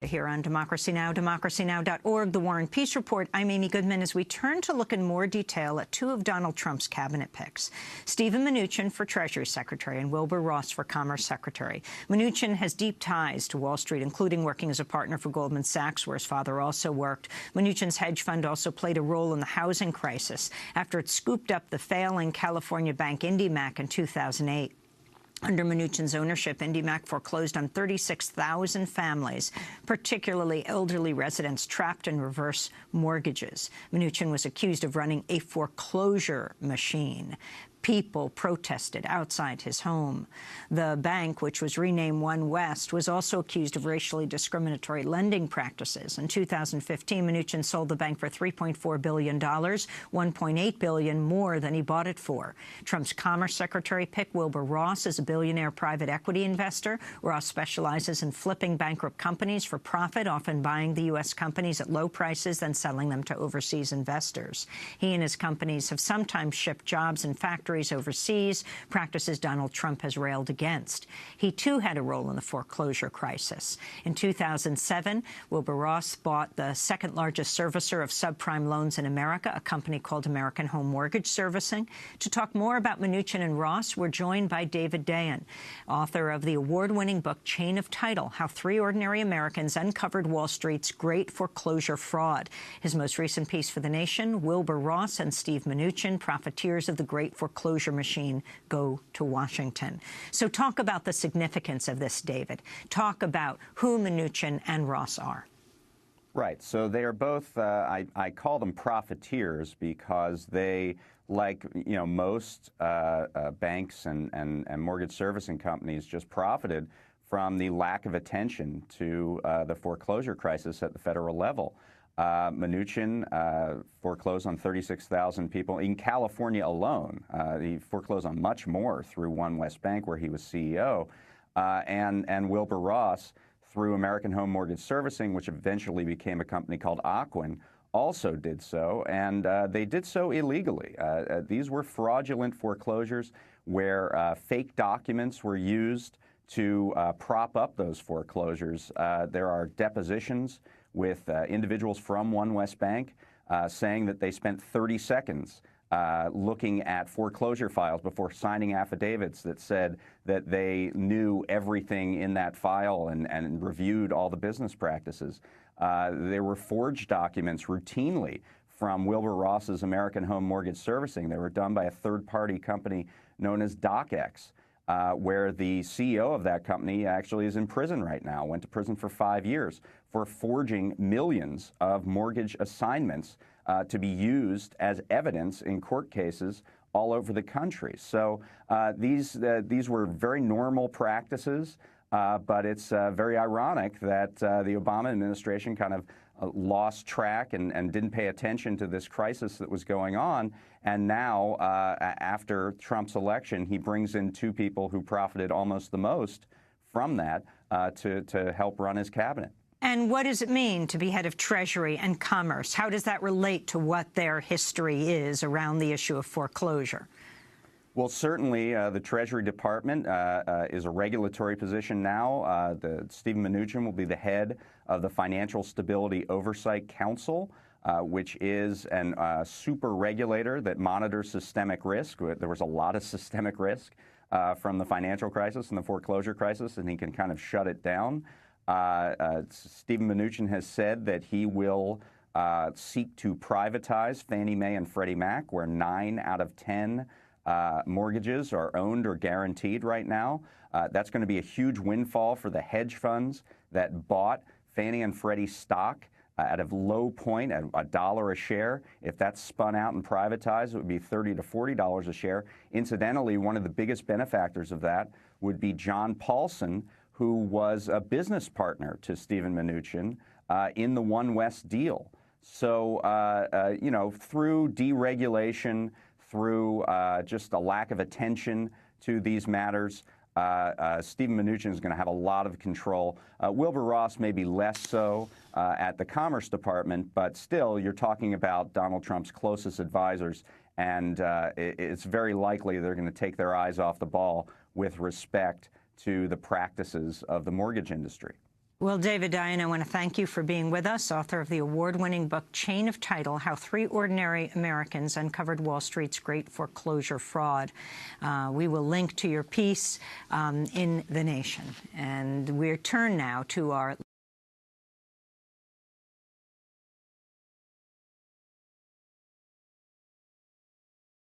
Here on Democracy Now!, democracynow.org, The War and Peace Report. I'm Amy Goodman as we turn to look in more detail at two of Donald Trump's cabinet picks, Steven Mnuchin for Treasury Secretary and Wilbur Ross for Commerce Secretary. Mnuchin has deep ties to Wall Street, including working as a partner for Goldman Sachs, where his father also worked. Mnuchin's hedge fund also played a role in the housing crisis after it scooped up the failing California bank IndyMac in 2008. Under Mnuchin's ownership, IndyMac foreclosed on 36,000 families, particularly elderly residents trapped in reverse mortgages. Mnuchin was accused of running a foreclosure machine. People protested outside his home. The bank, which was renamed One West, was also accused of racially discriminatory lending practices. In 2015, Mnuchin sold the bank for $3.4 billion, $1.8 billion more than he bought it for. Trump's Commerce Secretary pick, Wilbur Ross, is a billionaire private equity investor. Ross specializes in flipping bankrupt companies for profit, often buying the U.S. companies at low prices, then selling them to overseas investors. He and his companies have sometimes shipped jobs and factories overseas, practices Donald Trump has railed against. He, too, had a role in the foreclosure crisis. In 2007, Wilbur Ross bought the second-largest servicer of subprime loans in America, a company called American Home Mortgage Servicing. To talk more about Mnuchin and Ross, we're joined by David Dayen, author of the award-winning book Chain of Title: How Three Ordinary Americans Uncovered Wall Street's Great Foreclosure Fraud. His most recent piece for The Nation, Wilbur Ross and Steve Mnuchin, Profiteers of the Great Foreclosure Machine, Go to Washington. So talk about the significance of this, David. Talk about who Mnuchin and Ross are. Right. So they are both, I call them profiteers because they, like, most banks and mortgage servicing companies, just profited from the lack of attention to the foreclosure crisis at the federal level. Mnuchin foreclosed on 36,000 people in California alone. He foreclosed on much more through One West Bank, where he was CEO, and Wilbur Ross through American Home Mortgage Servicing, which eventually became a company called Ocwen, also did so, and they did so illegally. These were fraudulent foreclosures where fake documents were used to prop up those foreclosures. There are depositions with individuals from One West Bank saying that they spent 30 seconds looking at foreclosure files before signing affidavits that said that they knew everything in that file and reviewed all the business practices. There were forged documents routinely from Wilbur Ross's American Home Mortgage Servicing. They were done by a third-party company known as DocX, where the CEO of that company actually is in prison right now, went to prison for 5 years for forging millions of mortgage assignments to be used as evidence in court cases all over the country. So these were very normal practices, but it's very ironic that the Obama administration kind of lost track and didn't pay attention to this crisis that was going on. And now, after Trump's election, he brings in two people who profited almost the most from that to help run his cabinet. And what does it mean to be head of Treasury and Commerce? How does that relate to what their history is around the issue of foreclosure? Well, certainly the Treasury Department is a regulatory position now. Steven Mnuchin will be the head of the Financial Stability Oversight Council, which is a super regulator that monitors systemic risk. There was a lot of systemic risk from the financial crisis and the foreclosure crisis, and he can kind of shut it down. Steven Mnuchin has said that he will seek to privatize Fannie Mae and Freddie Mac, where 9 out of 10 mortgages are owned or guaranteed right now. That's going to be a huge windfall for the hedge funds that bought Fannie and Freddie stock at a low point at $1 a share. If that's spun out and privatized, it would be $30 to $40 a share. Incidentally, one of the biggest benefactors of that would be John Paulson, who was a business partner to Steven Mnuchin in the One West deal. So, through deregulation, through just a lack of attention to these matters, Steven Mnuchin is going to have a lot of control. Wilbur Ross may be less so at the Commerce Department, but still, you're talking about Donald Trump's closest advisors, and it's very likely they're going to take their eyes off the ball with respect to the practices of the mortgage industry. Well, David Dayen, I want to thank you for being with us, author of the award-winning book Chain of Title, How Three Ordinary Americans Uncovered Wall Street's Great Foreclosure Fraud. We will link to your piece in The Nation. And we turn now to our